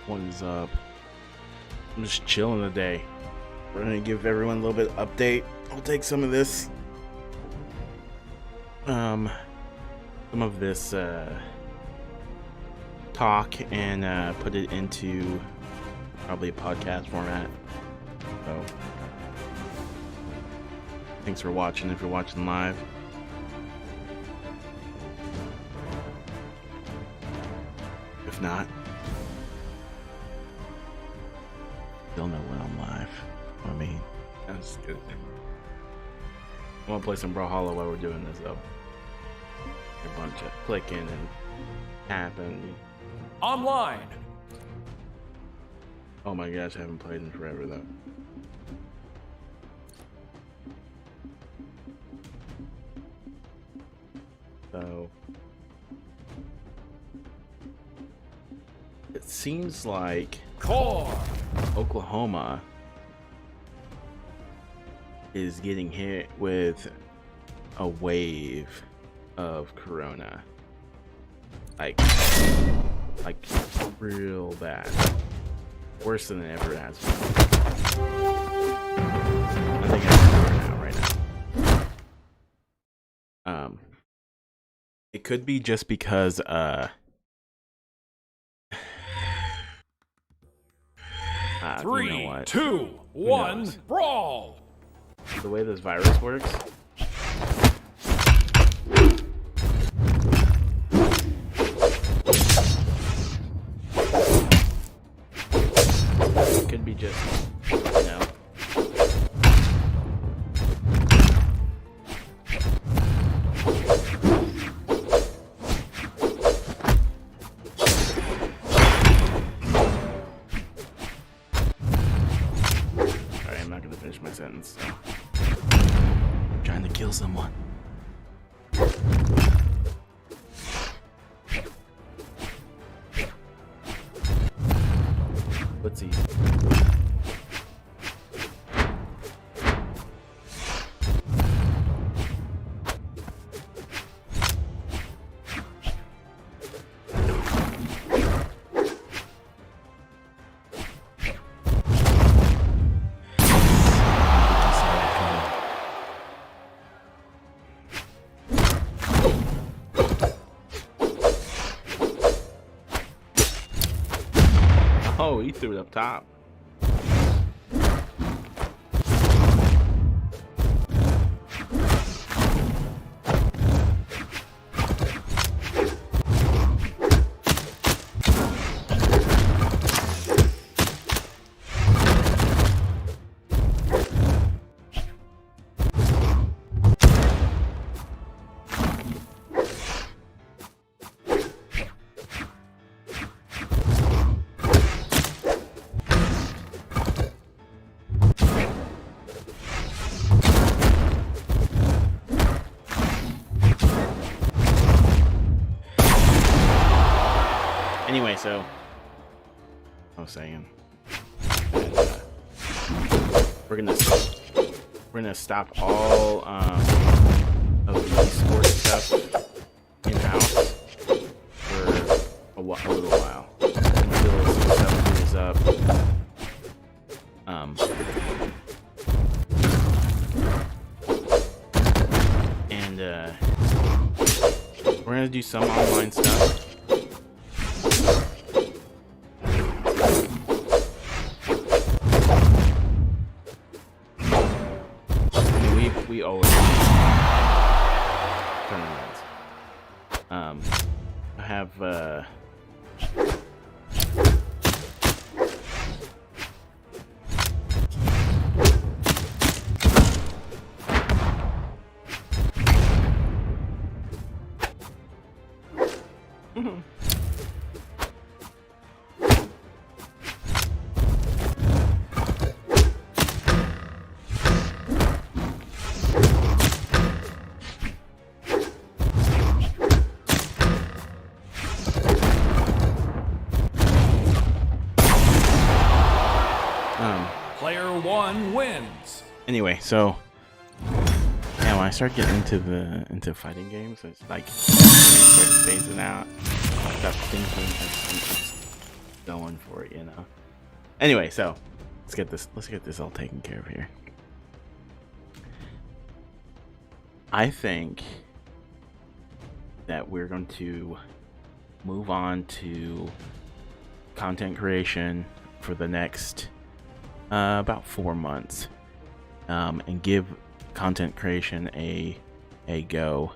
What is up? I'm just chilling today. We're gonna give everyone a little bit of update. I'll take some of this talk and put it into probably a podcast format. So thanks for watching if you're watching live. If not, they'll know when I'm live. I mean, that's good. I'm gonna play some Brawlhalla while we're doing this though. A bunch of clicking and tapping. Online. Oh my gosh, I haven't played in forever though. So it seems like Oklahoma is getting hit with a wave of corona, like real bad, worse than it ever has been. I think I'm out right now. It could be just because Three, you know what? 2, 1, brawl! The way this virus works, it could be just, you know, I'm not gonna finish my sentence. So. I'm trying to kill someone. Let's see. Oh, he threw it up top. Anyway, so I was saying, we're gonna stop all of the esports stuff in house for a little while until some stuff clears up. And we're gonna do some online stuff. We always tournaments. I have Player 1 wins. anyway, so yeah, when I start getting into fighting games, it's like I start phasing out. Stop thinking. going for it, you know. Anyway, so let's get this all taken care of here. I think that we're going to move on to content creation for the next about 4 months, and give content creation a go.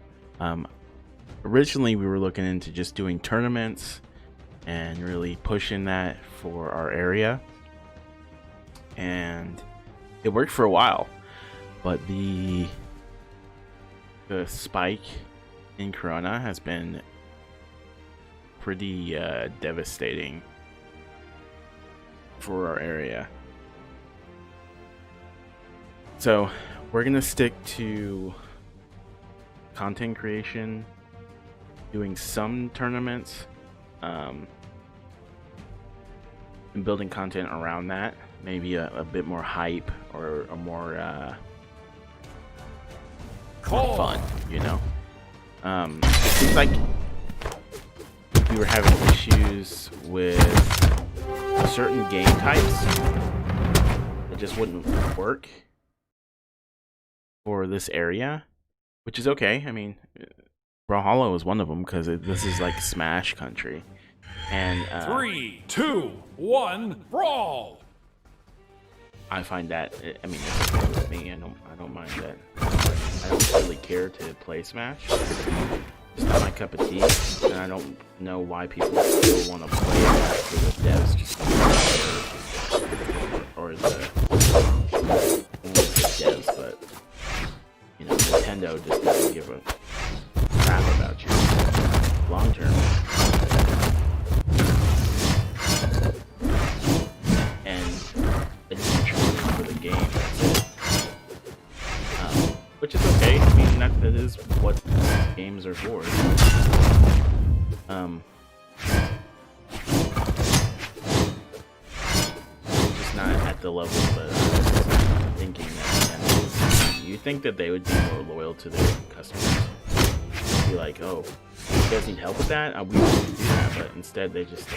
Originally we were looking into just doing tournaments and really pushing that for our area, and it worked for a while, but the spike in Corona has been pretty devastating for our area. So we're gonna stick to content creation, doing some tournaments, and building content around that. Maybe a bit more hype or a more fun, you know. It's like we were having issues with certain game types that just wouldn't work for this area, which is okay. I mean, Brawlhalla is one of them because this is like Smash country. And 3, 2, 1, brawl! I find that, I mean, that's okay with me. I don't mind that. I don't really care to play Smash. It's not my cup of tea, and I don't know why people still want to play it after the devs just or the devs, but you know, Nintendo just doesn't give a crap about you long term. And it's contributing for the game, that's it. Which is okay. I mean, that is what games are for. Just not at the level that I was thinking that Nintendo. You think that they would be more loyal to their customers? Be like, oh, you guys need help with that? We want to do that, but instead they just.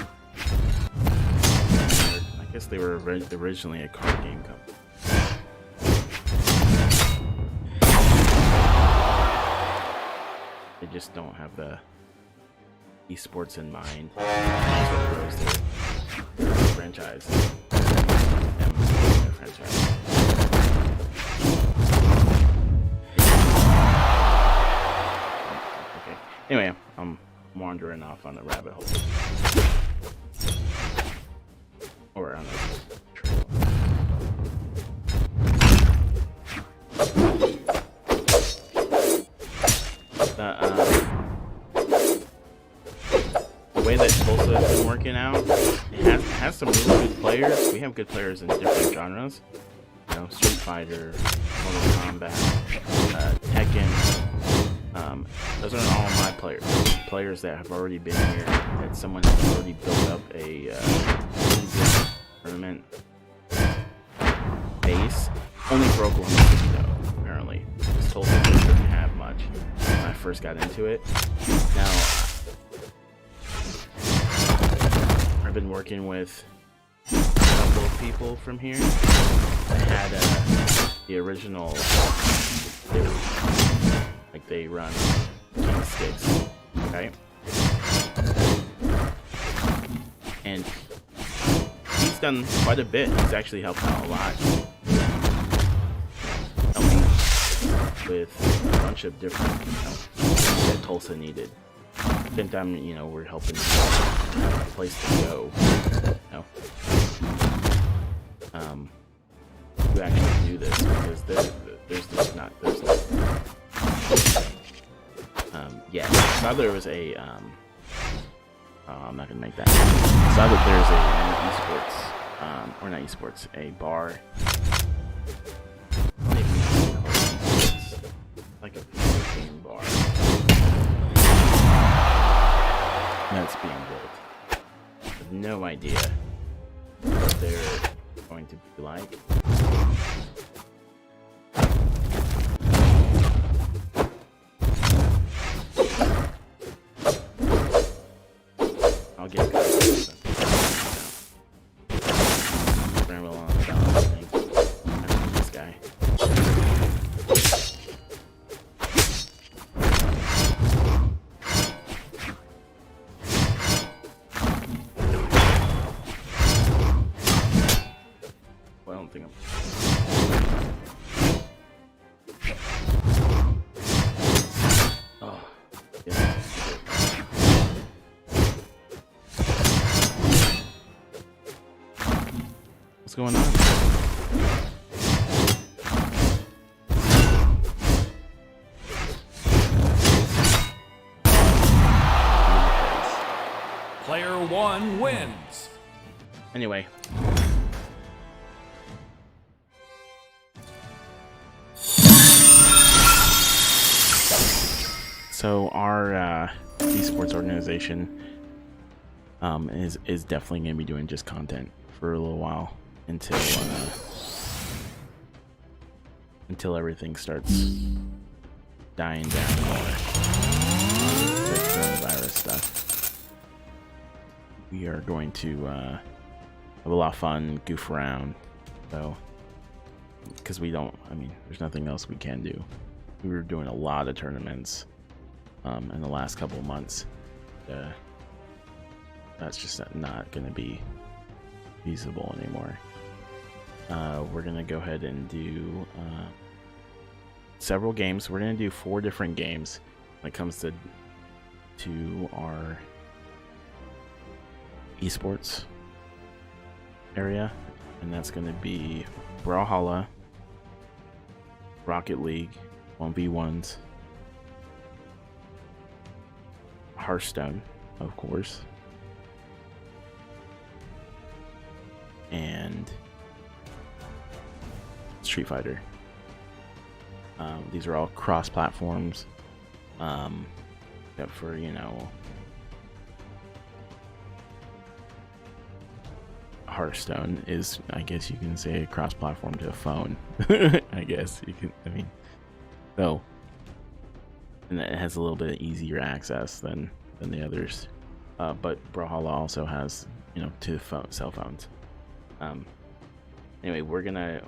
I guess they were originally a card game company. They just don't have the esports in mind. That's what grows their franchise. Their franchise. Okay. Anyway, I'm wandering off on a rabbit hole. Or on a trail. The way that Tulsa has been working out, it has some really good players. We have good players in different genres. You know, Street Fighter, Mortal Kombat, Tekken. Those aren't all my players. Players that have already been here, that someone has already built up a tournament base. Only for Oklahoma City though, apparently. This Tulsa didn't have much when I first got into it. Now, I've been working with a couple of people from here that had the original, they run King Sticks, okay? And he's done quite a bit. He's actually helped out a lot. Helping with a bunch of different, things that Tulsa needed. Same time, you know, we're helping have a place to go, you know. To actually do this, because there's just not, yeah. So either there was a, I'm not gonna make that. So either there's a esports, or not esports, a bar. Maybe esports, like a video game bar. That's being built. I have no idea what they're going to be like. I'll get What's going on? Player 1 wins. Anyway. So our esports organization is definitely going to be doing just content for a little while until everything starts dying down more. The coronavirus stuff. We are going to have a lot of fun, goof around, so because there's nothing else we can do. We were doing a lot of tournaments in the last couple of months. That's just not going to be feasible anymore. We're going to go ahead and do several games. We're going to do 4 different games when it comes to our esports area, and that's going to be Brawlhalla, Rocket League 1v1s, Hearthstone, of course, and Street Fighter. These are all cross platforms, except for, Hearthstone is, I guess you can say, a cross platform to a phone. I guess you can, so, and it has a little bit easier access than the others. But Brawlhalla also has, to cell phones. Anyway, we're gonna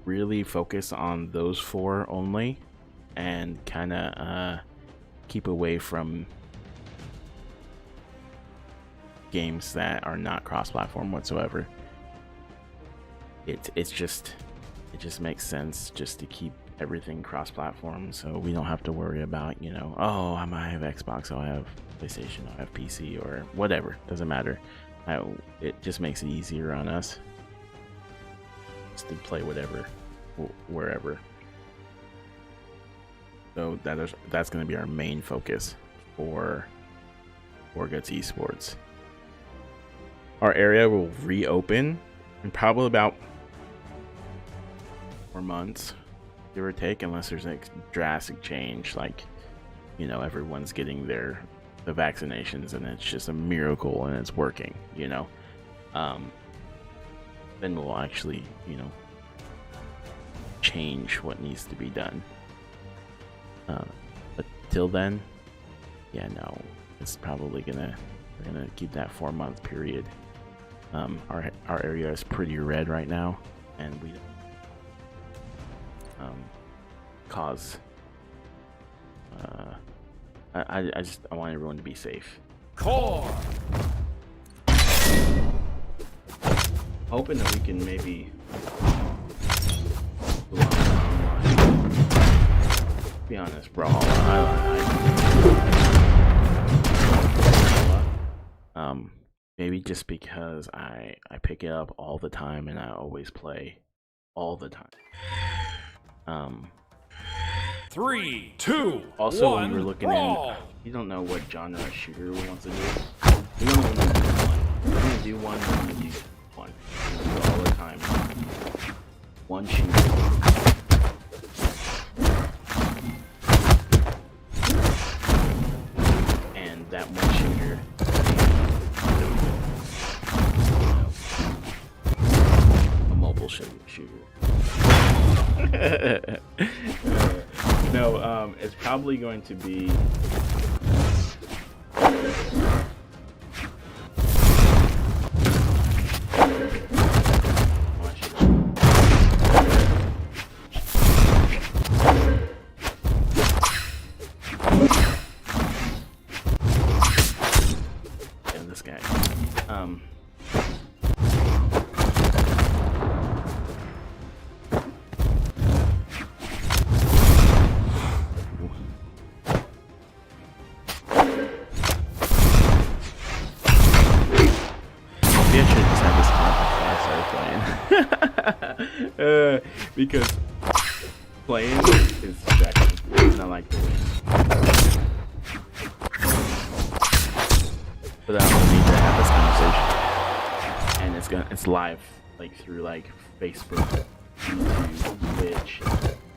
really focus on those 4 only, and kind of keep away from games that are not cross-platform whatsoever. It just makes sense just to keep everything cross-platform, so we don't have to worry about, oh, I might have Xbox, I have PlayStation, I have PC, or whatever. Doesn't matter. It just makes it easier on us just to play whatever, wherever. So that's going to be our main focus for Warguts Esports. Our area will reopen in probably about 4 months, give or take, unless there's a drastic change, like, everyone's getting the vaccinations and it's just a miracle and it's working, then we'll actually, change what needs to be done. But till then, no, it's probably we're gonna keep that 4-month period. Our area is pretty red right now, and we cause I want everyone to be safe. Core. Hoping that we can maybe be honest, maybe just because I pick it up all the time and I always play all the time. 3, 2, also, 1, when we're looking brawl. in, you don't know what genre of shooter we want to do. We only want to do one. We're gonna do one. We're gonna do one. We're gonna do all the time. One shooter. And that one shooter, a mobile shooter. No, it's probably going to be and this guy. playing. Because playing is subjective. It's not like the win. But I don't need to have this conversation. And it's live, like through like Facebook, YouTube, Twitch.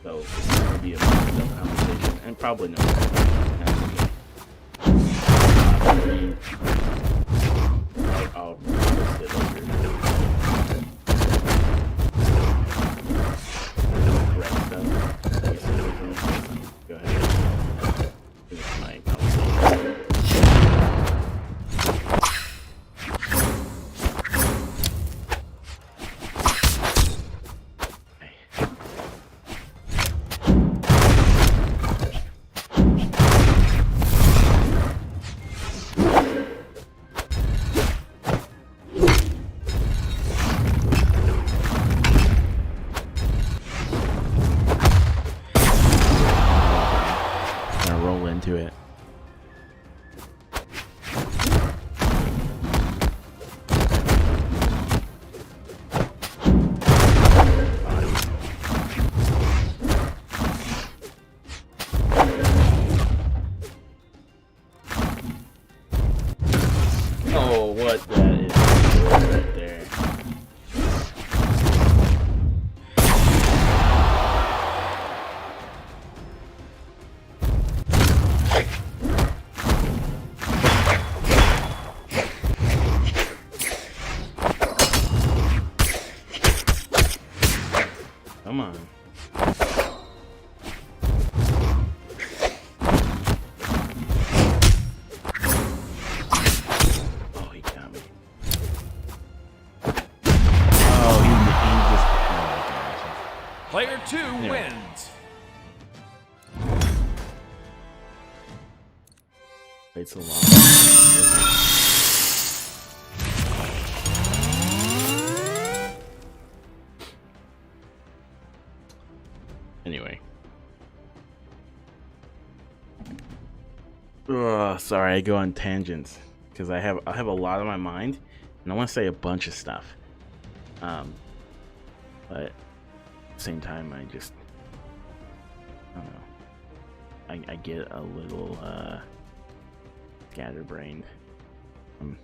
So it's gonna be a conversation and probably no. I'll post it later. Correct stuff. Go ahead. Finish my conversation. Into it. Oh, what that is right there. Come on. Oh, he got me. Oh, he just... Oh, Player 2 wins. Played so long. Anyway. Sorry, I go on tangents because I have a lot on my mind and I want to say a bunch of stuff. But at the same time, I just I don't know. I get a little scatterbrained. I'm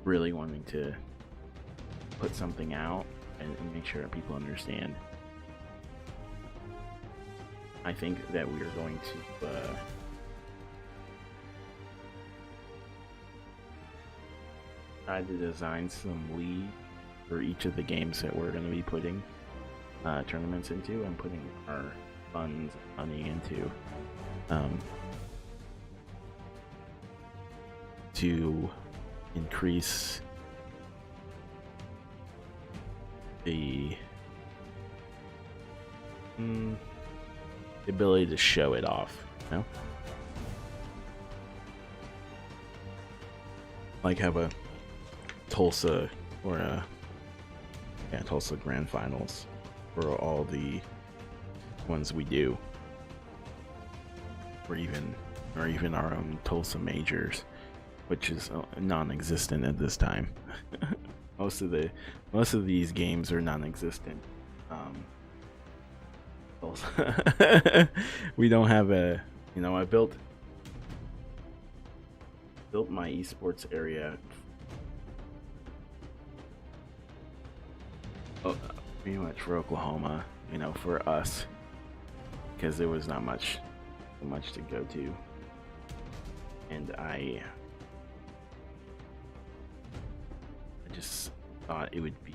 really wanting to put something out and make sure that people understand. I think that we are going to try to design some league for each of the games that we're going to be putting tournaments into and putting our funds and money into to increase the ability to show it off, you know? Like have a Tulsa or a Tulsa Grand Finals for all the ones we do, or even our own Tulsa Majors, which is non-existent at this time. most of these games are non-existent. We don't have a, I built my esports area pretty much for Oklahoma, for us, because there was not much to go to, and I just thought it would be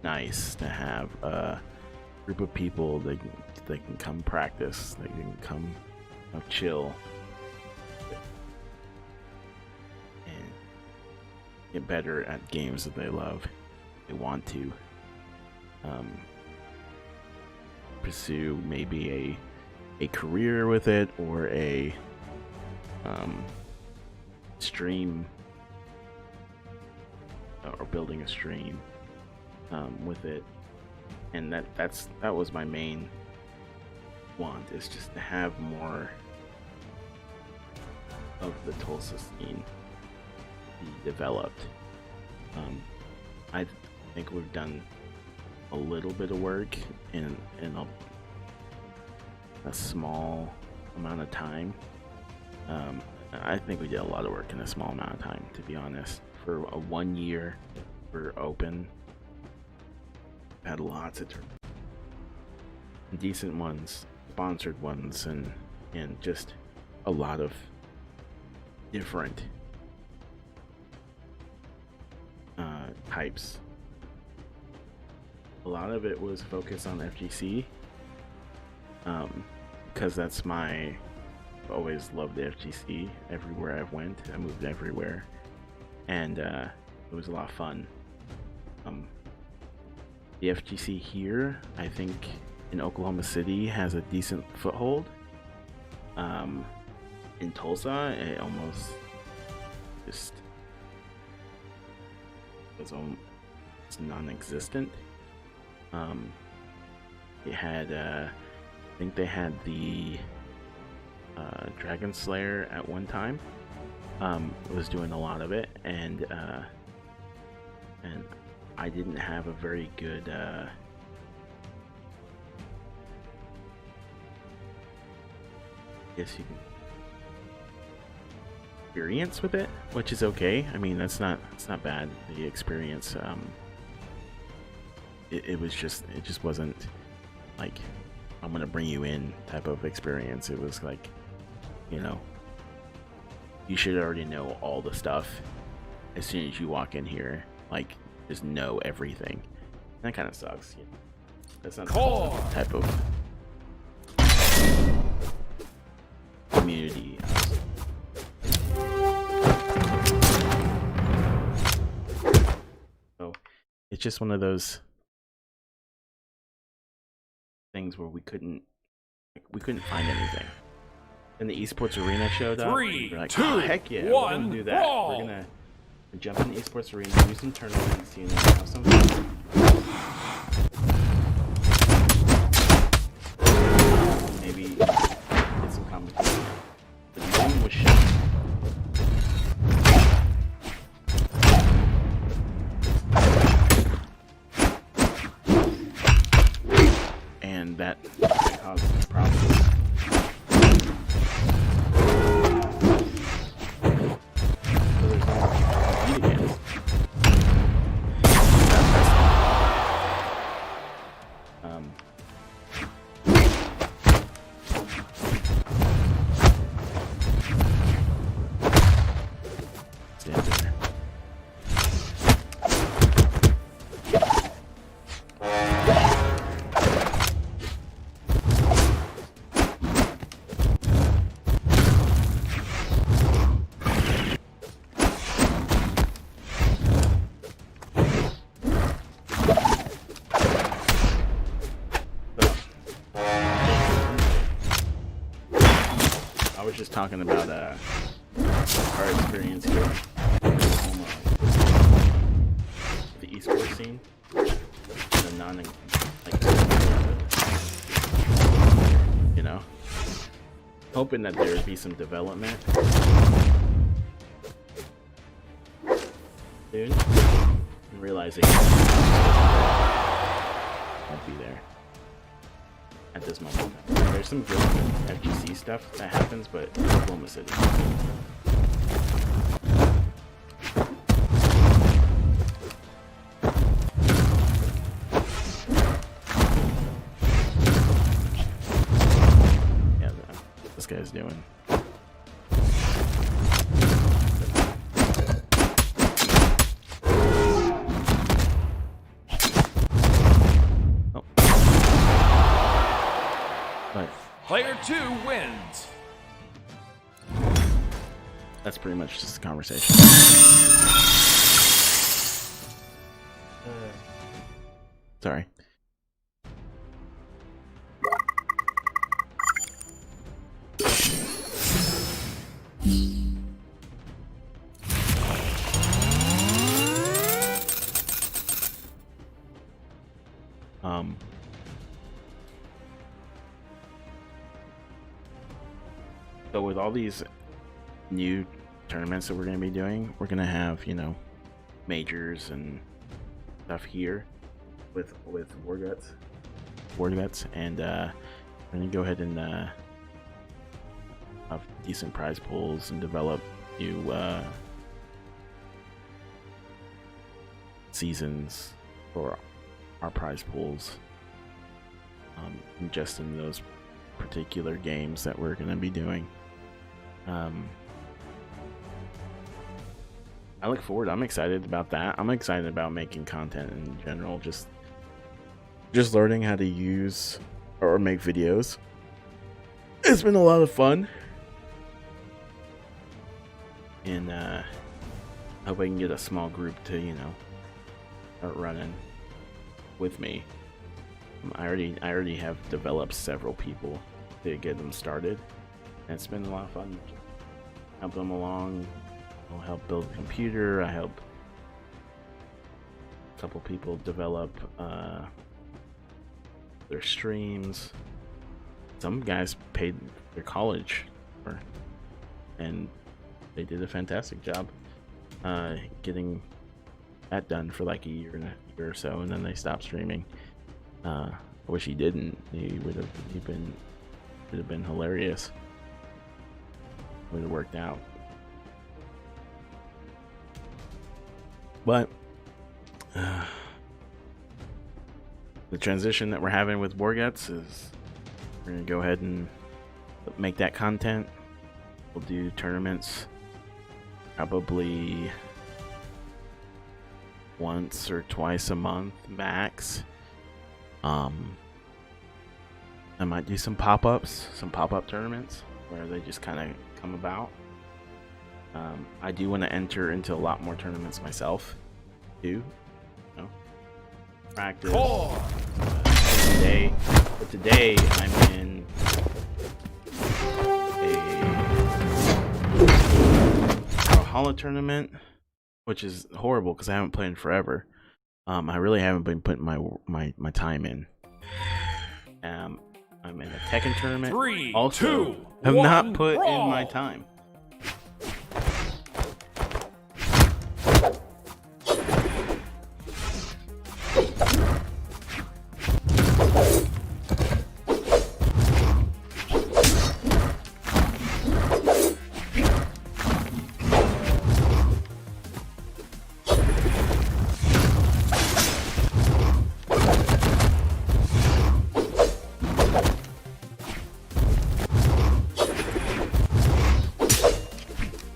nice to have a group of people that can come practice, they can come chill and get better at games that they love, they want to pursue maybe a career with it, or a stream, or building a stream with it. And that was my main want, is just to have more of the Tulsa scene be developed. I think we've done a little bit of work in a small amount of time. I think we did a lot of work in a small amount of time, to be honest. For a 1 year for open, had lots of decent ones, sponsored ones, and just a lot of different types. A lot of it was focused on FGC, because that's my always loved the FGC. Everywhere I went, I moved everywhere, and it was a lot of fun. The FGC here, I think in Oklahoma City, has a decent foothold. In Tulsa, it almost just was almost non-existent. It had, I think they had the Dragon Slayer at one time. Was doing a lot of it, and I didn't have a very good experience with it, which is okay. I mean, it's not bad. The experience, it just wasn't like I'm gonna bring you in type of experience. It was like, you know, you should already know all the stuff as soon as you walk in here. Like, just know everything. That kind of sucks. You know? That's not the type of community. So it's just one of those things where we couldn't find anything. And the esports arena showed up. Three, we're like, two, oh, heck yeah, one, we're gonna do that. brawl. We're gonna jump in the esports arena, do some tournaments, you know, have some fun. Maybe get some competition. The moon was shut. And that caused problems. Just talking about our experience here in Oklahoma, the esports scene, the you know, hoping that there would be some development soon, and realizing won't be there at this moment. There's some good FGC stuff that happens, but Oklahoma City. Yeah, this guy's doing. Player 2 wins. That's pretty much just a conversation. Sorry. So with all these new tournaments that we're going to be doing, we're going to have, you know, majors and stuff here with Warguts, and I'm gonna go ahead and have decent prize pools and develop new seasons for our prize pools, just in those particular games that we're gonna be doing. I look forward. I'm excited about that. I'm excited about making content in general. Just learning how to use or make videos. It's been a lot of fun, and I hope I can get a small group to start running with me. I already have developed several people to get them started, and it's been a lot of fun. Help them along. I'll help build a computer. I help a couple people develop their streams. Some guys paid their college and they did a fantastic job getting that done for like a year or so, and then they stopped streaming. I wish he didn't. He would have been hilarious. Would have worked out. But the transition that we're having with Warguts is we're gonna go ahead and make that content. We'll do tournaments probably once or twice a month max. I might do some pop-up tournaments where they just kind of come about. I do want to enter into a lot more tournaments myself too, practice today. But today I'm in a Brawlhalla tournament, which is horrible because I haven't played in forever. I really haven't been putting my time in. I'm in a Tekken tournament. 3, also 2, have 1, not put brawl. in my time.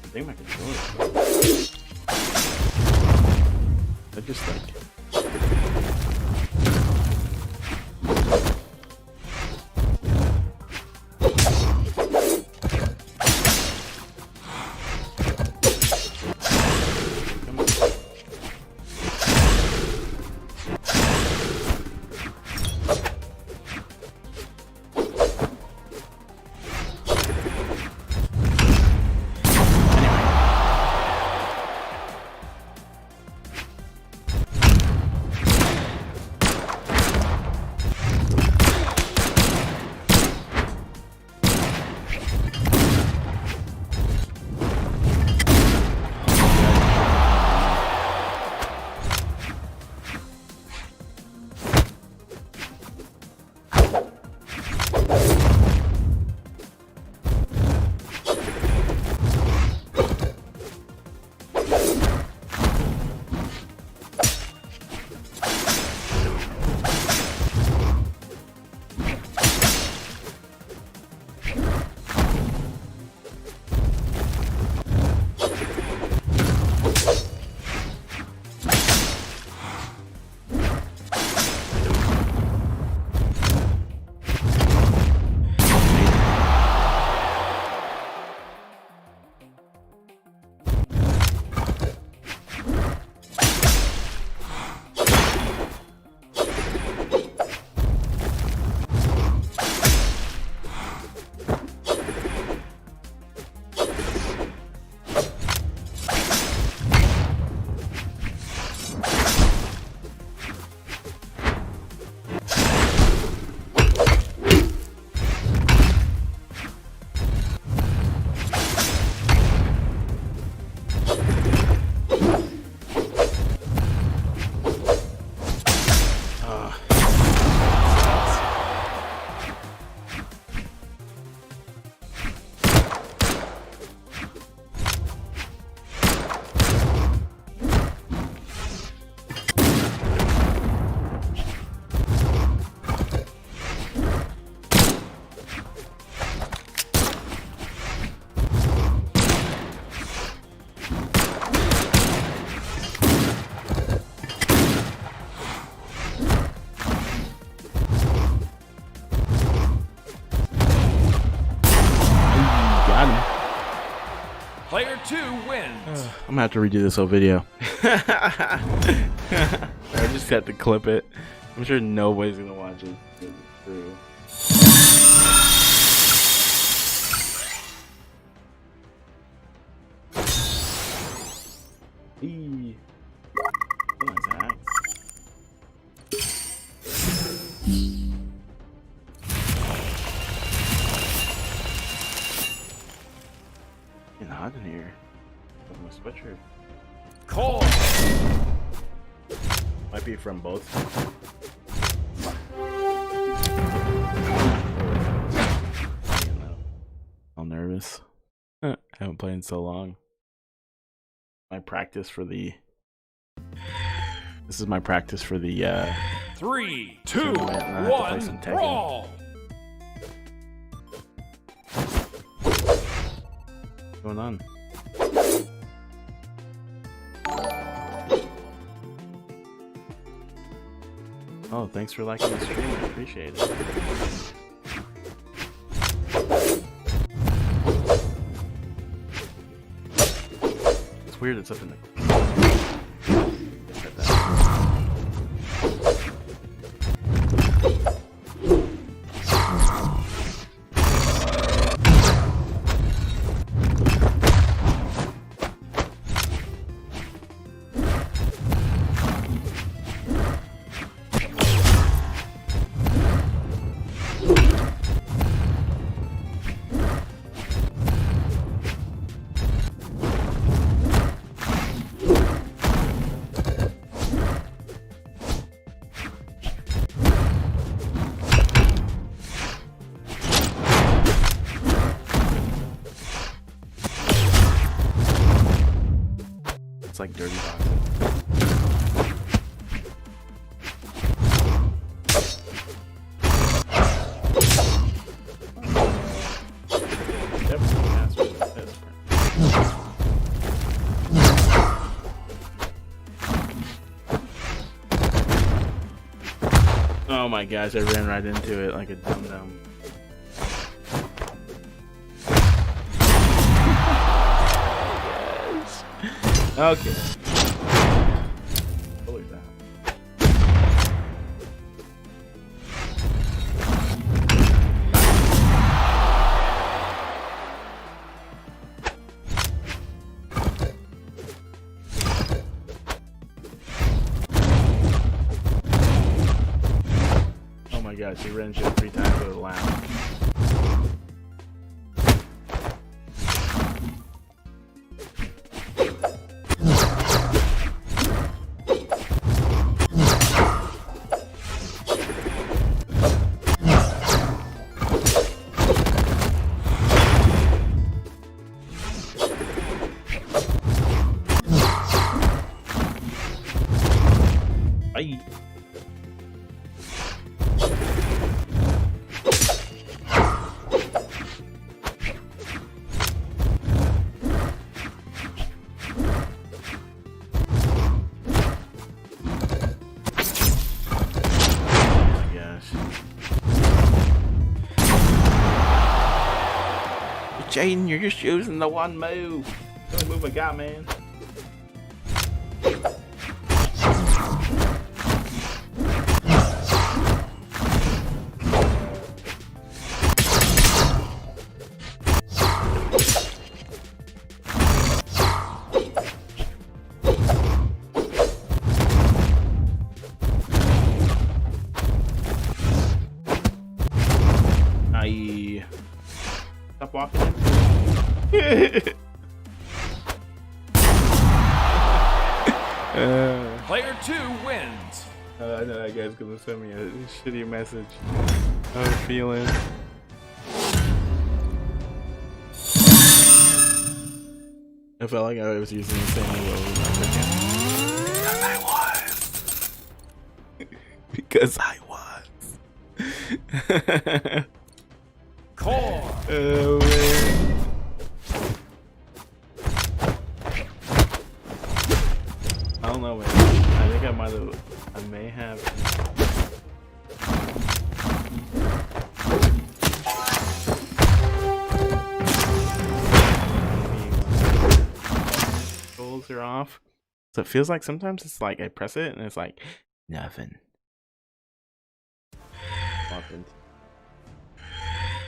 I think my controller. I just like. Player 2 wins. I'm gonna have to redo this whole video. I just have to clip it. I'm sure nobody's gonna watch it. It's true. Eee. Nice axe. Getting hot in here. With my sweatshirt. Call. Might be from both. I'm nervous. I haven't played in so long. My practice for the. This is my practice for the. 3, 2, tournament, 1, brawl. What's going on? Oh, thanks for liking the stream. I appreciate it. It's weird it's up in the. It's like dirty boxing. Definitely master with this. Oh my gosh, I ran right into it like a dum-dum. Okay. Holy crap. Oh my gosh, he ran into it 3 times with a laugh. Bye. Jaden, you're just using the one move. The only move I got, man. Stop walking. Player 2 wins. I know that guy's gonna send me a shitty message. I have a feeling. I felt like I was using the same move over and over again. Because I was. Because I was. Core. Oh man. I don't know, man. I think I might have. I may have. cursor off. So it feels like sometimes it's like I press it and it's like nothing. Nothing.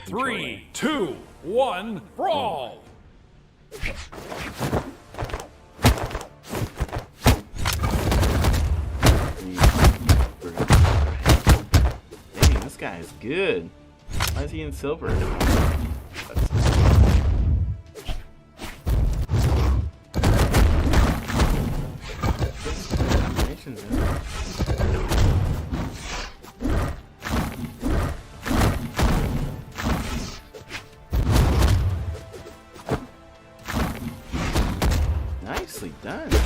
3, 2, 1, brawl! Dang, this guy is good. Why is he in silver? Nicely done. Dude,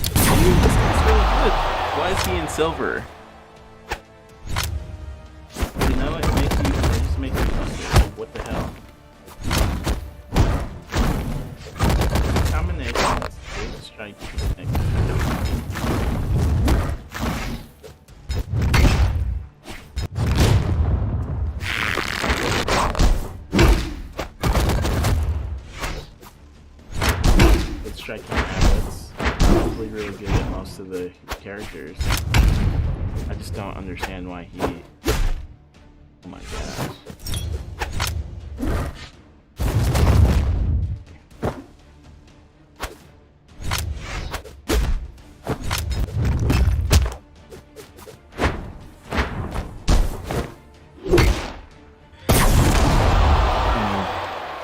this guy's really good. Why is he in silver? You know, it just makes you wonder, what the hell? Combinations, big strike, good striking habits. Probably really good at most of the characters. I just don't understand why he. Oh my gosh.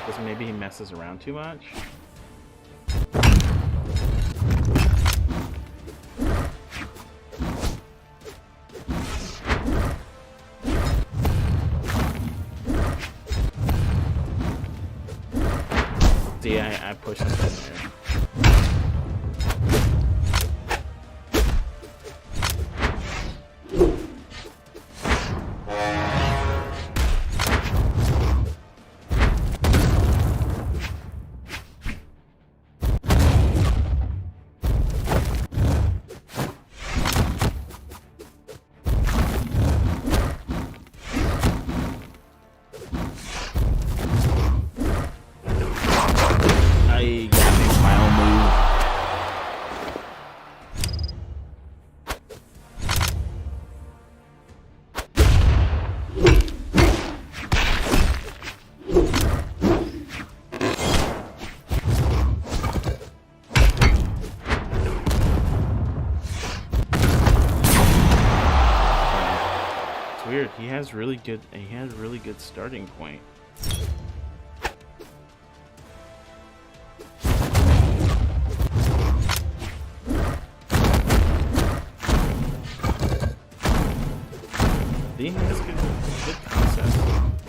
Because maybe he messes around too much. See, I pushed him in there. I gotta make my own move. It's weird. He has really good starting point. He has good concept.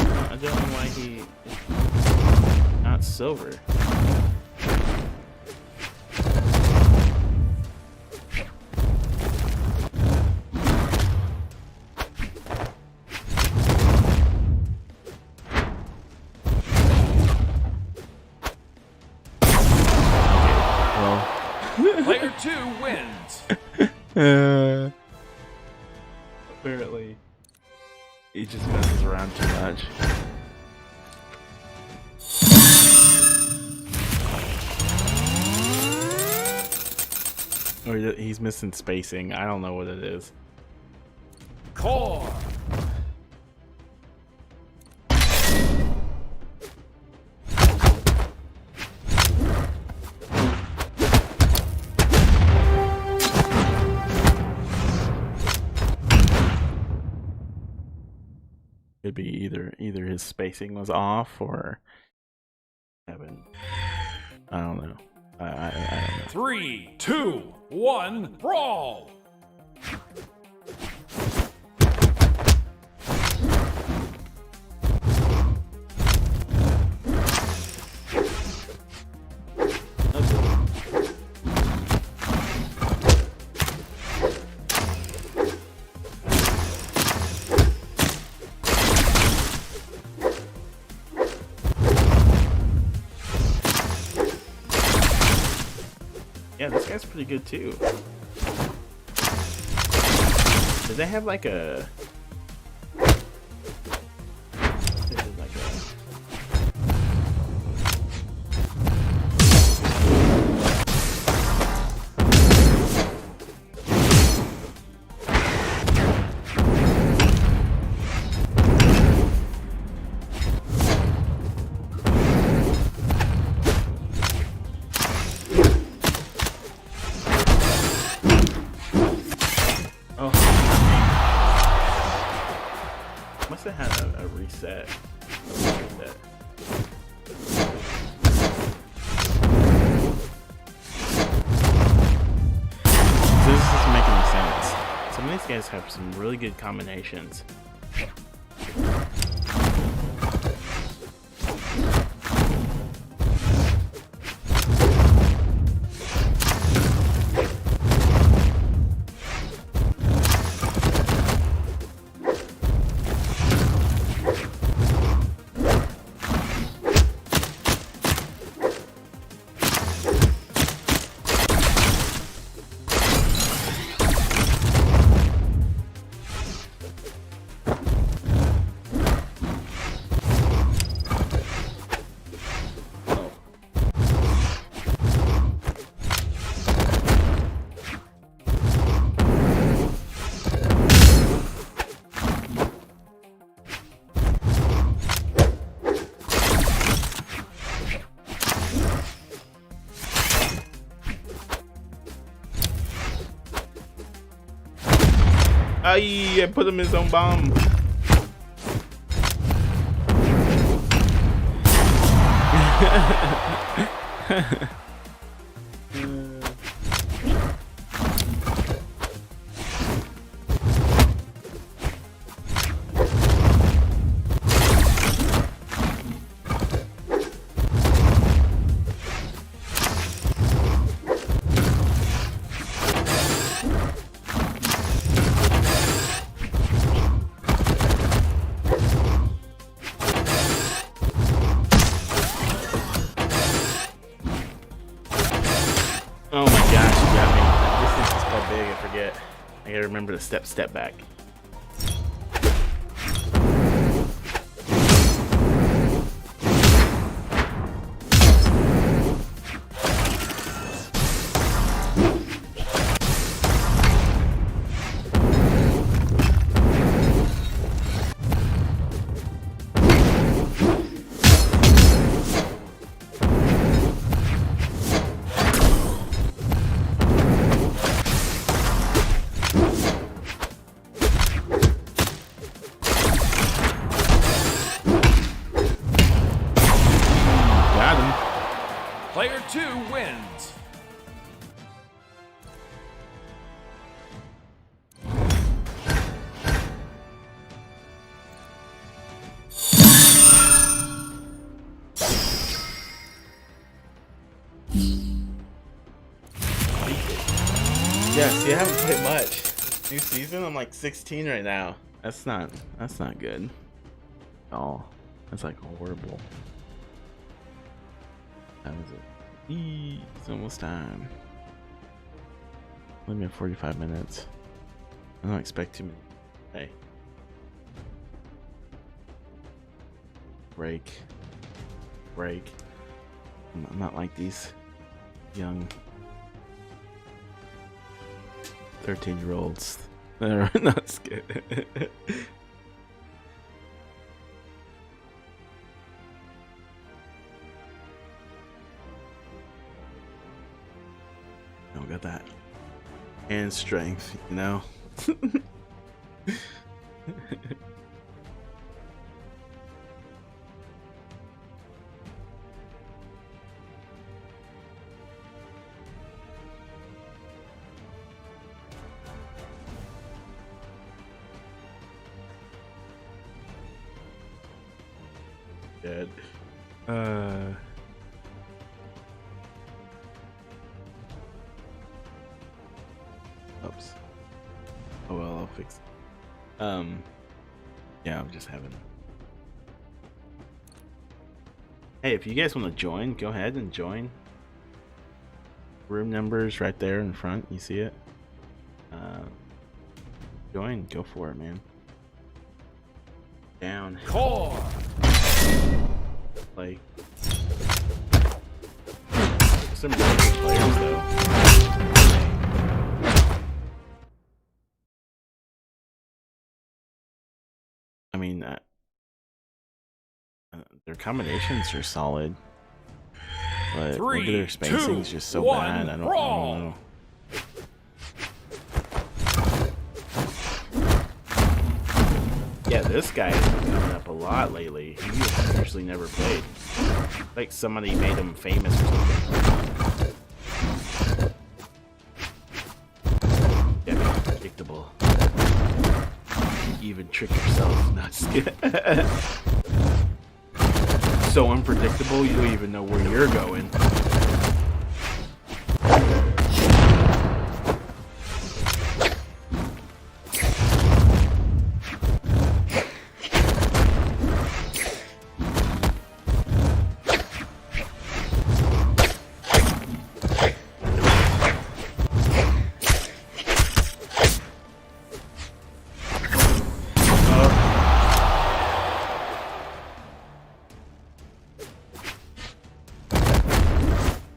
I don't know why he is not silver. Player 2 wins. Apparently, he just messes around too much. Or he's missing spacing. I don't know what it is. Core. Could be either his spacing was off or I don't know. I don't know. 3, 2, 1, brawl! Yeah, this guy's pretty good too. Did they have like a? it had a reset. So this isn't making any sense. Some of these guys have some really good combinations. I put him in his own bomb. Oh my gosh, you got me. This is just called big, I forget. I gotta remember to step back. Player 2 wins. Yeah, see, I haven't played much. New season, I'm like 16 right now. That's not good. Oh, that's like horrible. That was it. It's almost time. Only been 45 minutes. I don't expect too many. Hey. Break. I'm not like these young 13-year-olds that are not scared. I got that. And strength, you know? Dead. Oops. Oh well, I'll fix it. Yeah, I'm just having. Hey, if you guys want to join, go ahead and join. Room numbers right there in front. You see it? Join. Go for it, man. Down. Core. Like some really good players though. I mean, their combinations are solid, but look at their spacing is just so bad. I don't know. Yeah, This guy has been coming up a lot lately. He usually never played. Like somebody made him famous or something. Yeah, be predictable. You even trick yourself. Not just kidding. So unpredictable, you don't even know where you're going.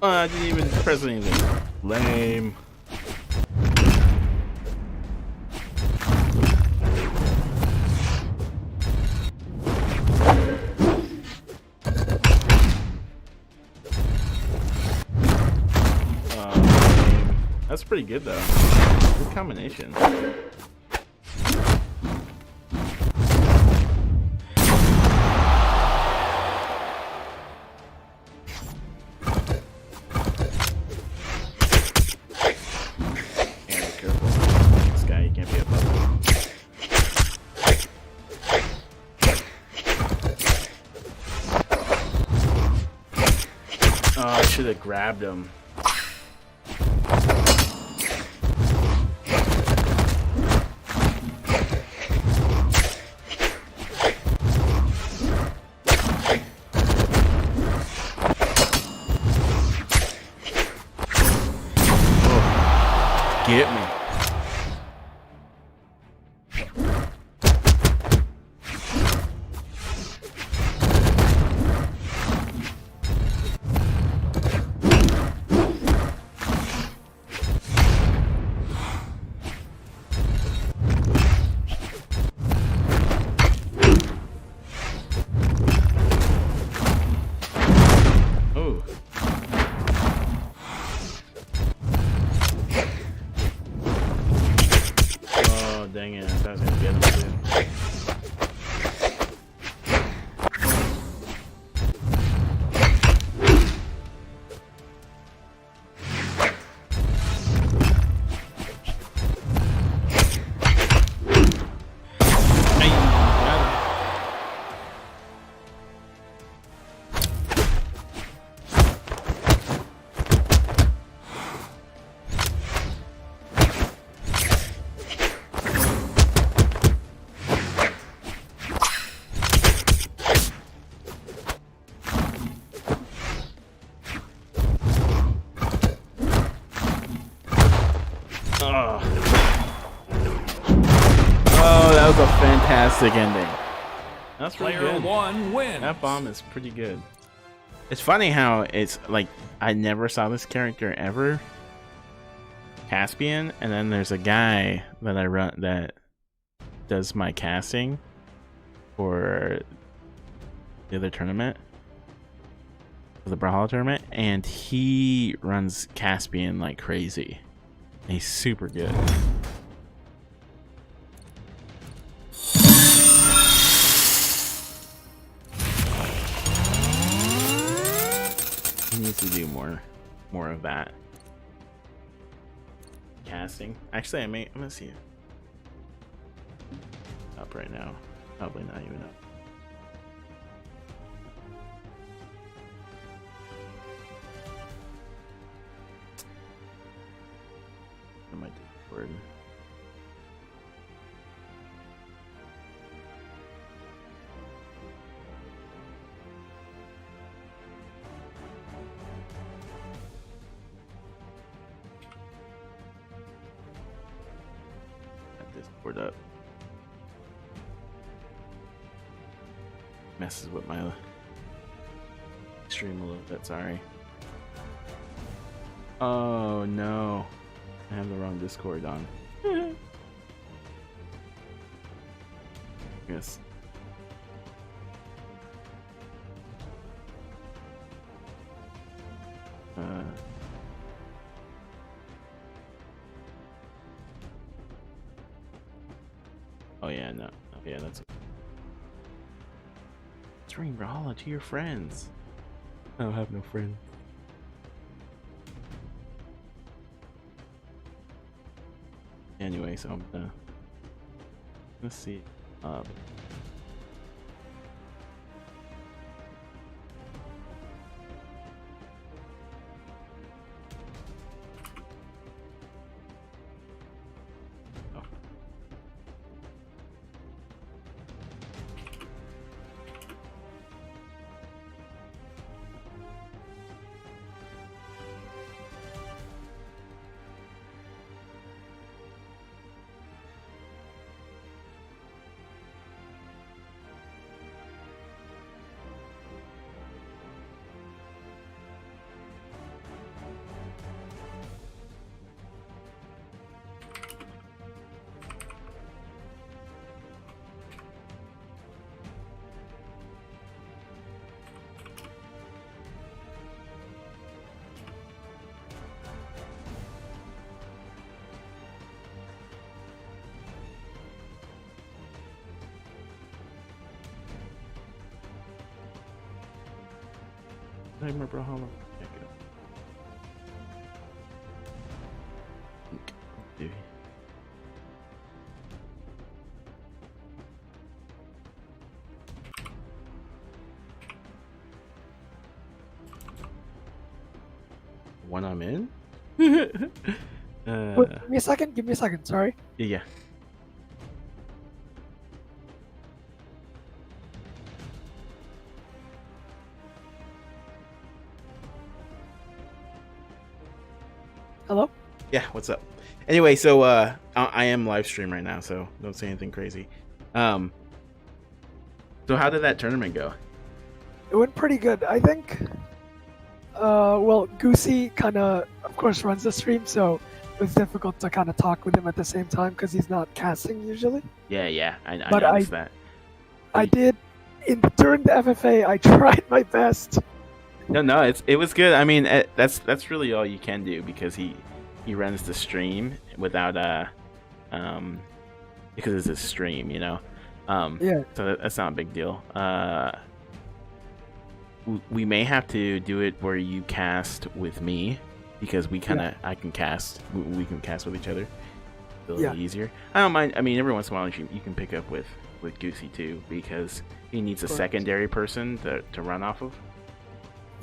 I didn't even press anything. Lame. That's pretty good though. Good combination. Oh, I should have grabbed him. Oh, get me. Dang it, I thought I was gonna get him too. Oh, that was a fantastic ending. That's pretty Player good. one wins. That bomb is pretty good. It's funny how it's like I never saw this character ever. Caspian, and then there's a guy that I run that does my casting for the other tournament, for the Brawlhalla tournament, and he runs Caspian like crazy. And he's super good. He needs to do more of that. Casting. Actually, I'm gonna see it. Up right now. Probably not even up. I might do word. Discord up. Messes with my stream a little bit, sorry. Oh no. I have the wrong Discord on. Yes. Oh yeah, no. Oh, yeah, that's stream Brawlhalla to your friends. I don't have no friends. Anyway, so I'm gonna let's see. Nightmare Brawlhalla. Check it out. Dude. When I'm in? Wait, give me a second. Give me a second. Sorry. Yeah. Hello? Yeah, what's up? Anyway, so I am live stream right now, so don't say anything crazy. So how did that tournament go? It went pretty good. I think, well, Goosey kind of course, runs the stream, so it was difficult to kind of talk with him at the same time because he's not casting usually. Yeah, I But noticed that. I did, during the FFA, I tried my best. No, it was good. I mean, that's really all you can do because he runs the stream without because it's a stream, you know. Yeah. So that's not a big deal. We may have to do it where you cast with me because we I can cast. We can cast with each other. It's a little easier. I don't mind. I mean, every once in a while you can pick up with Goosey too because he needs a secondary person to run off of.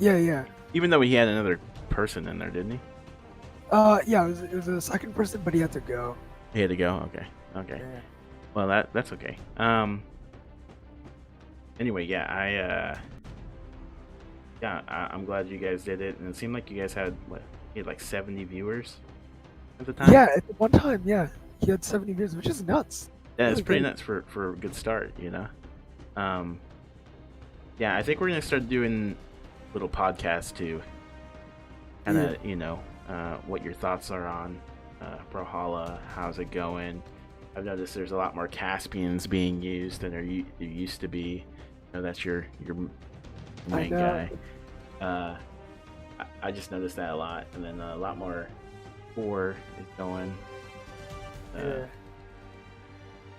Yeah. Even though he had another person in there, didn't he? Yeah, it was a second person, but he had to go. He had to go. Okay. Yeah. Well, that's okay. Anyway, I'm glad you guys did it, and it seemed like you guys had you had like 70 viewers at the time. Yeah, at one time, yeah, he had 70 views, which is nuts. Yeah, it's pretty nuts for a good start, you know. Yeah, I think we're gonna start doing little podcasts too, kind of what your thoughts are on Brawlhalla, how's it going. I've noticed there's a lot more Caspians being used than there used to be. That's your main guy. I just noticed that a lot, and then a lot more Core is going.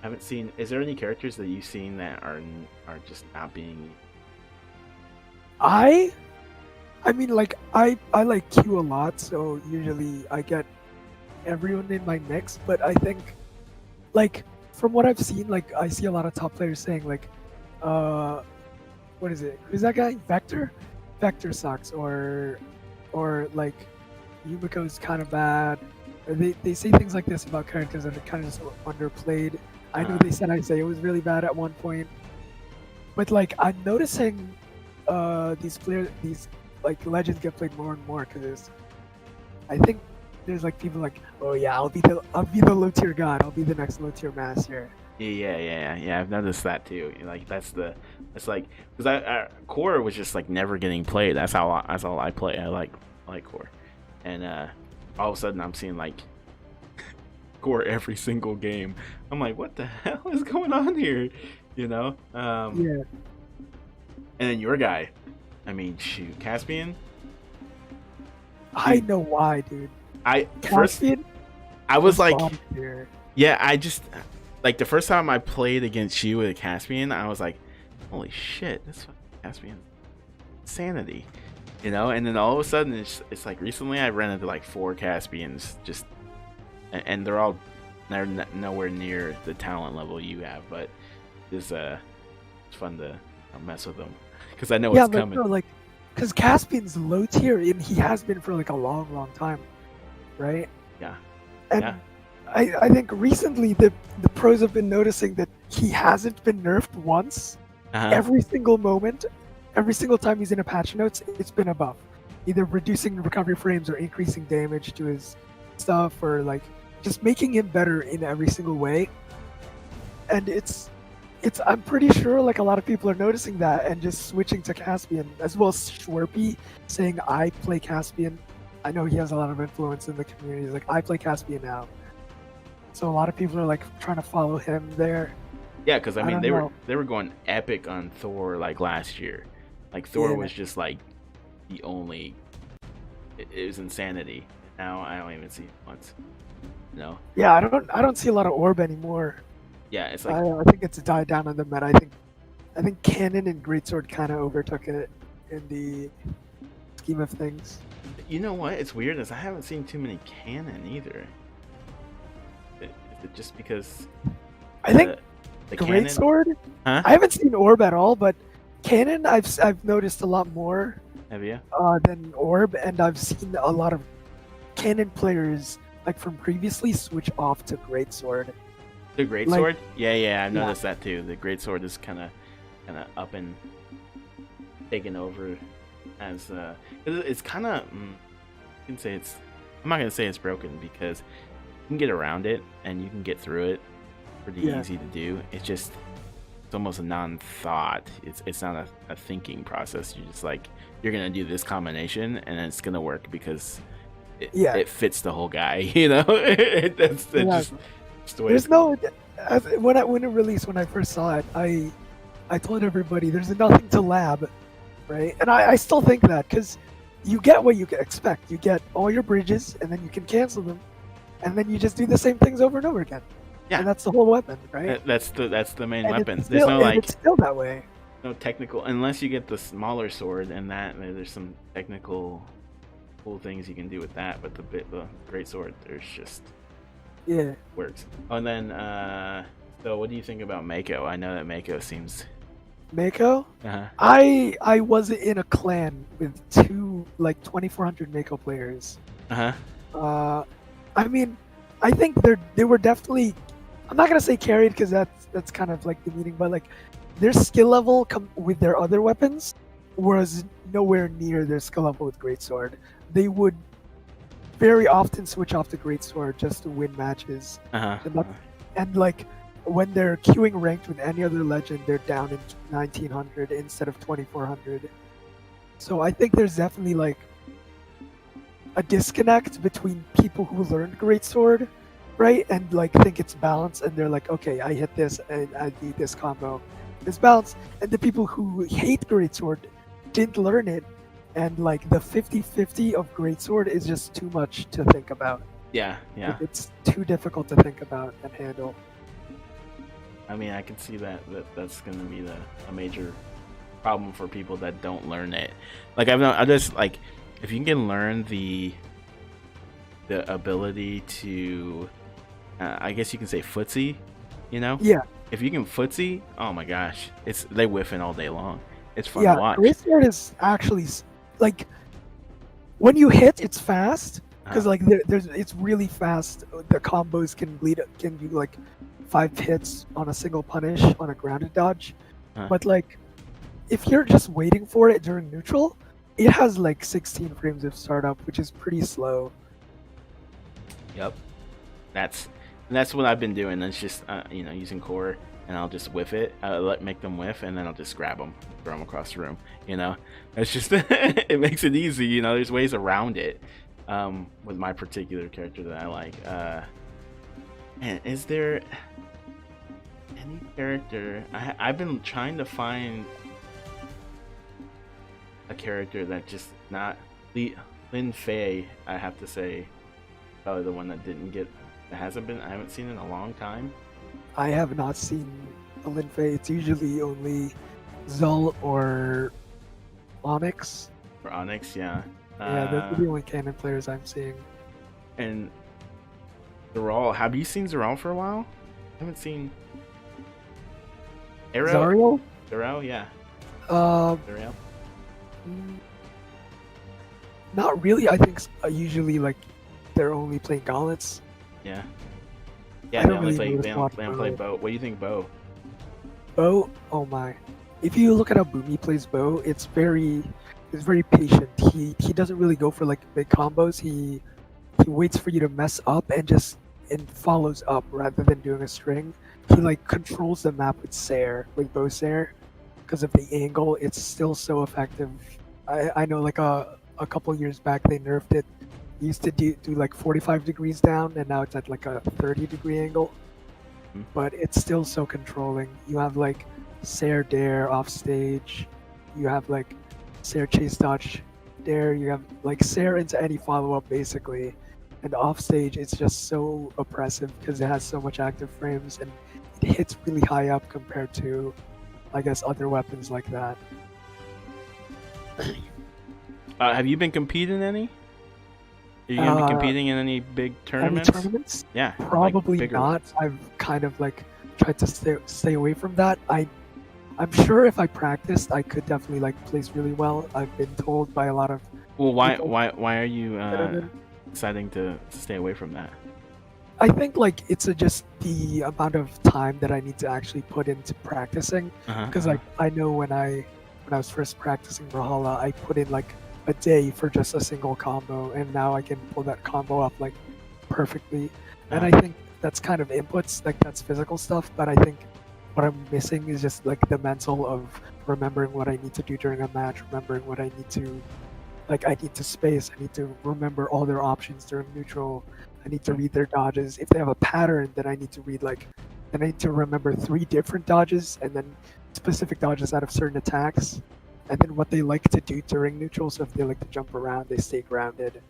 Haven't seen. Is there any characters that you've seen that are just not being? I mean, like I like Q a lot, so usually I get everyone in my mix. But I think, like from what I've seen, like I see a lot of top players saying like, what is it? Who's that guy? Vector? Vector sucks, or like Yumiko's kind of bad. Or they say things like this about characters that are kind of just underplayed. I know they said Isaiah was really bad at one point, but like I'm noticing these like legends get played more and more because I think there's like people like, oh yeah, I'll be the low tier god, I'll be the next low tier master. Yeah. I've noticed that too. Like that's like because I Core was just like never getting played. That's all I play. I like Core, and all of a sudden I'm seeing like Core every single game. I'm like, what the hell is going on here? You know? Yeah. And then your guy, I mean, shoot, Caspian. I know why, dude. Caspian. I was like, here. Yeah, I just like the first time I played against you with a Caspian, I was like, holy shit, this Caspian sanity, you know. And then all of a sudden, it's like recently I ran into like 4 Caspians, just and they're nowhere near the talent level you have, but it's fun to mess with them because I know Yeah, it's but coming. no, like, because Caspian's low tier, and he has been for like a long, long time, right? Yeah, And yeah. I think recently the pros have been noticing that he hasn't been nerfed once. Every single moment, every single time he's in a patch notes, it's been a buff, either reducing recovery frames or increasing damage to his stuff, or like just making him better in every single way. And it's I'm pretty sure like a lot of people are noticing that and just switching to Caspian, as well as Schwerpy saying I play Caspian. I know he has a lot of influence in the community. He's like, I play Caspian now. So a lot of people are like trying to follow him there. Yeah, because I mean don't they were going epic on Thor like last year. Like Thor Yeah. was just like the only. It was insanity. Now I don't even see it once. No. Yeah, I don't see a lot of Orb anymore. Yeah, it's like I think it's died down on the meta. I think Cannon and Greatsword kind of overtook it in the scheme of things. you know what? It's weird is I haven't seen too many canon either. Is it just because I think the canon? Greatsword. Huh? I haven't seen Orb at all, but Cannon I've noticed a lot more Have you? than Orb, and I've seen a lot of Cannon players like from previously switch off to Greatsword. The great Like- sword? Yeah, I've Yeah. noticed that too. The great sword is kind of up and taken over as it's kind of you can say it's. I'm not gonna say it's broken because you can get around it and you can get through it pretty Yeah. easy to do. It's almost a non-thought. It's not a thinking process. You're just like you're gonna do this combination and it's gonna work because it fits the whole guy. You know, that's just the way. There's no when it released, when I first saw it, I told everybody there's nothing to lab, right? And I still think that, because you get what you expect. You get all your bridges, and then you can cancel them, and then you just do the same things over and over again. Yeah. And that's the whole weapon, right? That's the main And weapon. It's There's still, no and it's still that way. no technical unless you get the smaller sword and that there's some technical cool things you can do with that, but the great sword there's just Yeah. works. Oh, and then so what do you think about Mako? I know that Mako seems Mako? uh-huh. I was in a clan with 2,400 Mako players. Uh-huh. I mean, I think they were definitely. I'm not gonna say carried because that's kind of like the meaning, but like their skill level with their other weapons was nowhere near their skill level with Greatsword. They would very often switch off to Greatsword just to win matches, Uh-huh. and like when they're queuing ranked with any other legend, they're down in 1900 instead of 2400. So I think there's definitely like a disconnect between people who learned Greatsword, right, and like think it's balanced, and they're like, okay, I hit this and I need this combo, this balance, and the people who hate Greatsword didn't learn it, and like the 50-50 of Greatsword is just too much to think about. Yeah. Like, it's too difficult to think about and handle. I mean, I can see that's going to be a major problem for people that don't learn it. Like I just like if you can learn the ability to I guess you can say footsie, you know? Yeah. If you can footsie, oh my gosh, they whiffing all day long. It's fun Yeah, to watch. Greatsword is actually like when you hit, it's fast because like it's really fast. The combos can do like 5 hits on a single punish on a grounded dodge, but like if you're just waiting for it during neutral, it has like 16 frames of startup, which is pretty slow. Yep, that's what I've been doing. It's just using core, and I'll just whiff it, make them whiff, and then I'll just grab them, throw them across the room. You know, it's just it makes it easy. You know, there's ways around it with my particular character that I like. And is there any character I've been trying to find a character that just not Lin Fei, I have to say, probably the one that I haven't seen in a long time. I have not seen a Lin Fei. It's usually only Zul or Onyx. For Onyx, yeah. Yeah, those are the only canon players I'm seeing. And Zeral, have you seen Zeral for a while? I haven't seen Arrow. Zariel? Zeral, yeah. Zeral. Mm, Not really. I think usually like they're only playing gauntlets. Yeah. I Yeah, they don't only really play notice they a don't, lot they don't of play Bo. bow. What do you think, bow? Bo, oh my! If you look at how Boomy plays Bo, it's very patient. He doesn't really go for like big combos. He waits for you to mess up and follows up rather than doing a string. He like controls the map with Sair, with Bo Sair, because of the angle. It's still so effective. I know like a couple years back they nerfed it. It used to do like 45 degrees down, and now it's at like a 30-degree angle. Mhm. But it's still so controlling. You have like Sair Dare off stage. You have like Sair Chase Dodge Dare. You have like Sair into any follow up basically. And off stage, it's just so oppressive because it has so much active frames and it hits really high up compared to, I guess, other weapons like that. Have you been competing any? Are you gonna be Uh, competing in any big Any tournaments? tournaments? Yeah, like Probably bigger not. ones. I've kind of like tried to stay away from that. I'm sure if I practiced, I could definitely like place really well. I've been told by a lot of Well, people why are you that are in. deciding to stay away from that? I think like it's just the amount of time that I need to actually put into practicing. Because like I know when I was first practicing Brawlhalla, I put in like a day for just a single combo, and now I can pull that combo up like perfectly. And I think that's kind of inputs, like that's physical stuff. But I think what I'm missing is just like the mental of remembering what I need to do during a match, remembering what I need to like. I need to space. I need to remember all their options during neutral. I need to read their dodges. If they have a pattern, then I need to read like, then I need to remember 3 different dodges and then specific dodges out of certain attacks, and then what they like to do during neutral. So if they like to jump around, they stay grounded,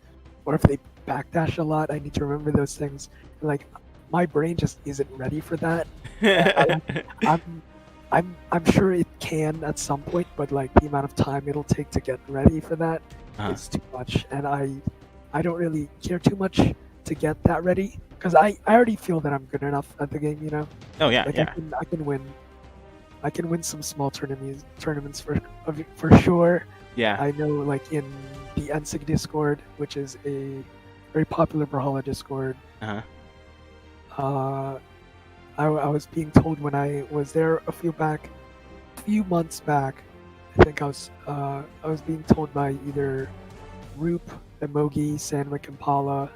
or if they backdash a lot, I need to remember those things. And, like my brain just isn't ready for that. I'm sure it can at some point, but like the amount of time it'll take to get ready for that is too much, and I don't really care too much to get that ready because I already feel that I'm good enough at the game, you know. Oh yeah, Like yeah. I can win some small tournaments for sure. Yeah. I know like in the NSIG Discord, which is a very popular Brawlhalla Discord. Uh-huh. I was being told when I was there a few months back. I think I was being told by either Roop, Emogi, Sandwick, and Paula,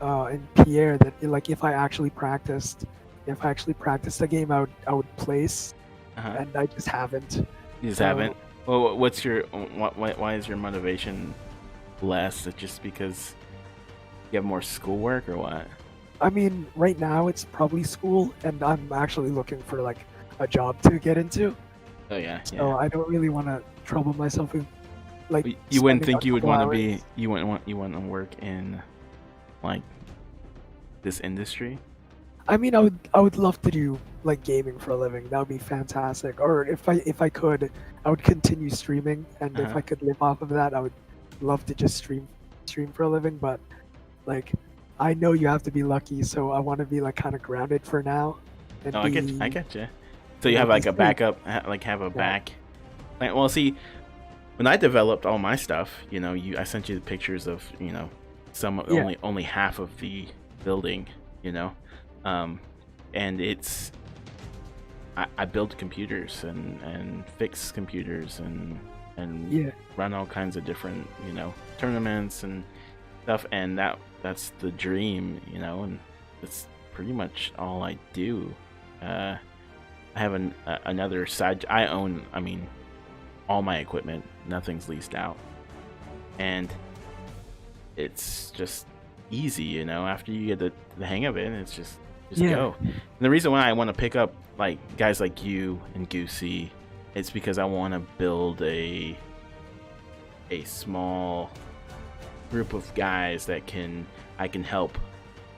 and Pierre that like if I actually practiced the game, I would place, and I just haven't. You just haven't. Well, what's your why is your motivation less? Is it just because you have more schoolwork or what? I mean, right now it's probably school, and I'm actually looking for like a job to get into. Oh yeah. So I don't really want to trouble myself with like. But you wouldn't spending think a you would couple want to hours. be. You want to work in like this industry. I mean, I would love to do like gaming for a living. That would be fantastic. Or if I could, I would continue streaming, and if I could live off of that, I would love to just stream for a living. But like, I know you have to be lucky, so I want to be like kind of grounded for now. And No, I get you. So you yeah, have like a be- backup, like have a back. Like, well, see, when I developed all my stuff, you know, I sent you the pictures of, you know, some only half of the building, you know, and it's I build computers and fix computers and run all kinds of different, you know, tournaments and stuff, and that's the dream, you know, and it's pretty much all I do. I have another side. I own, I mean, all my equipment. Nothing's leased out, and it's just easy, you know. After you get the hang of it, it's just go. And the reason why I want to pick up like guys like you and Goosey, it's because I want to build a small group of guys that I can help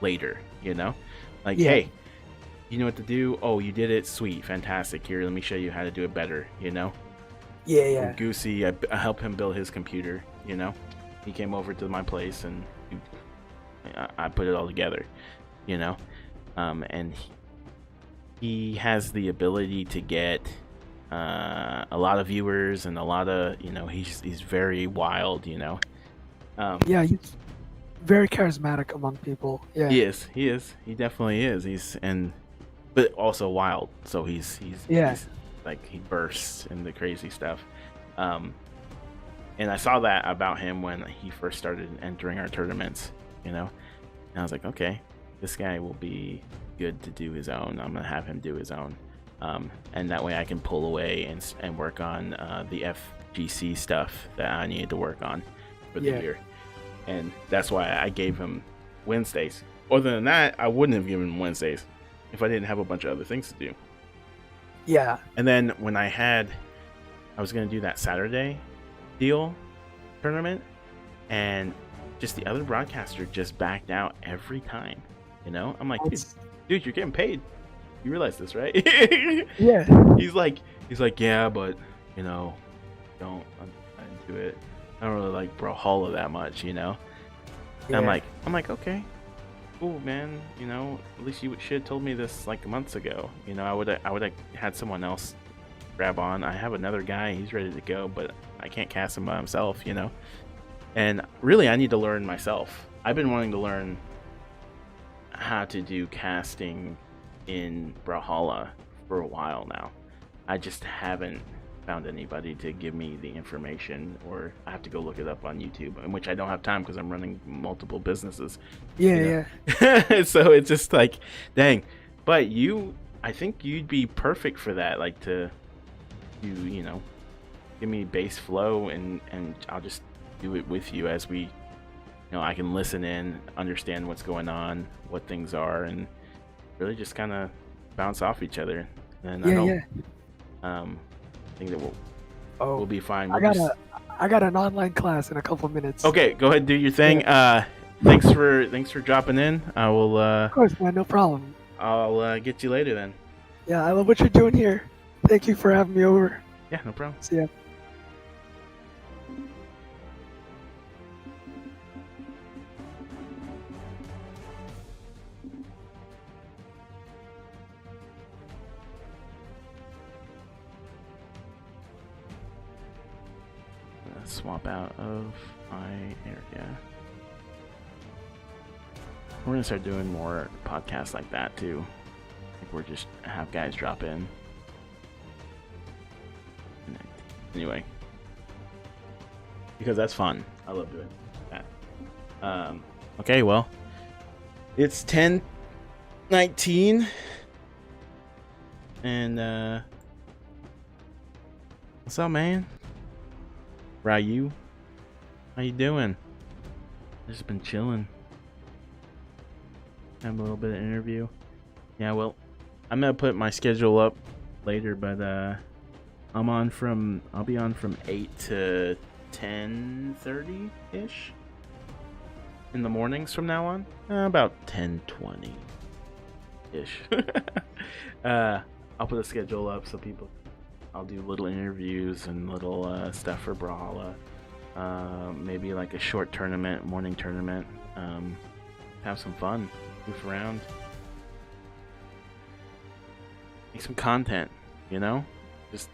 later, you know. Like, hey, you know what to do. Oh, you did it. Sweet, fantastic. Here, let me show you how to do it better. You know. Yeah, yeah. Goosey, I helped him build his computer. You know, he came over to my place and I put it all together. You know, and he has the ability to get a lot of viewers and a lot of, you know, he's very wild. You know. Yeah, he's very charismatic among people. Yeah. He is. He definitely is. But also wild. So he's like, he bursts into crazy stuff. And I saw that about him when he first started entering our tournaments, you know. And I was like, okay, this guy will be good to do his own. I'm gonna have him do his own, and that way I can pull away and work on the FGC stuff that I needed to work on for the year. And that's why I gave him Wednesdays. Other than that, I wouldn't have given him Wednesdays if I didn't have a bunch of other things to do. Yeah. And then when I was going to do that Saturday deal tournament, and just the other broadcaster just backed out every time. You know, I'm like, dude, you're getting paid. You realize this, right? Yeah. He's like, yeah, but you know, I'm into it. I don't really like Brawlhalla that much, you know. And I'm like, okay, cool, man. You know, at least you should have told me this like months ago. You know, I would have had someone else grab on. I have another guy, he's ready to go, but I can't cast him by himself, you know. And really, I need to learn myself. I've been wanting to learn how to do casting in Brawlhalla for a while now. I just haven't found anybody to give me the information, or I have to go look it up on YouTube, in which I don't have time because I'm running multiple businesses. Yeah, yeah. So it's just like, dang. But I think you'd be perfect for that, like to you know, give me base flow, and I'll just do it with you as we, you know, I can listen in, understand what's going on, what things are, and really just kind of bounce off each other. And I think that we'll be fine. I got an online class in a couple minutes. Okay, go ahead, do your thing. Yeah. Thanks for dropping in. I will. Of course, man, no problem. I'll get you later then. Yeah, I love what you're doing here. Thank you for having me over. Yeah, no problem. See ya. Swap out of my area. We're gonna start doing more podcasts like that too. Like, we're just have guys drop in. Anyway, because that's fun. I love doing that. Okay, well, it's 10:19, and what's up, man? Ryu, how you doing? Just been chilling. Have a little bit of interview. Yeah, well, I'm gonna put my schedule up later, but I'll be on from 8 to 10:30 ish in the mornings from now on. About 10:20 ish. I'll put a schedule up so I'll do little interviews and little stuff for Brawlhalla. Maybe like a short tournament, morning tournament. Have some fun, goof around, make some content. You know, just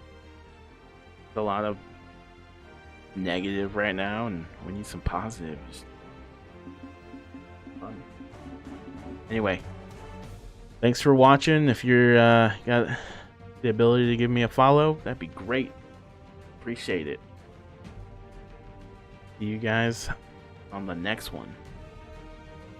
a lot of negative right now, and we need some positive. Just fun. Anyway, thanks for watching. If you're got the ability to give me a follow, that'd be great. Appreciate it. See you guys on the next one.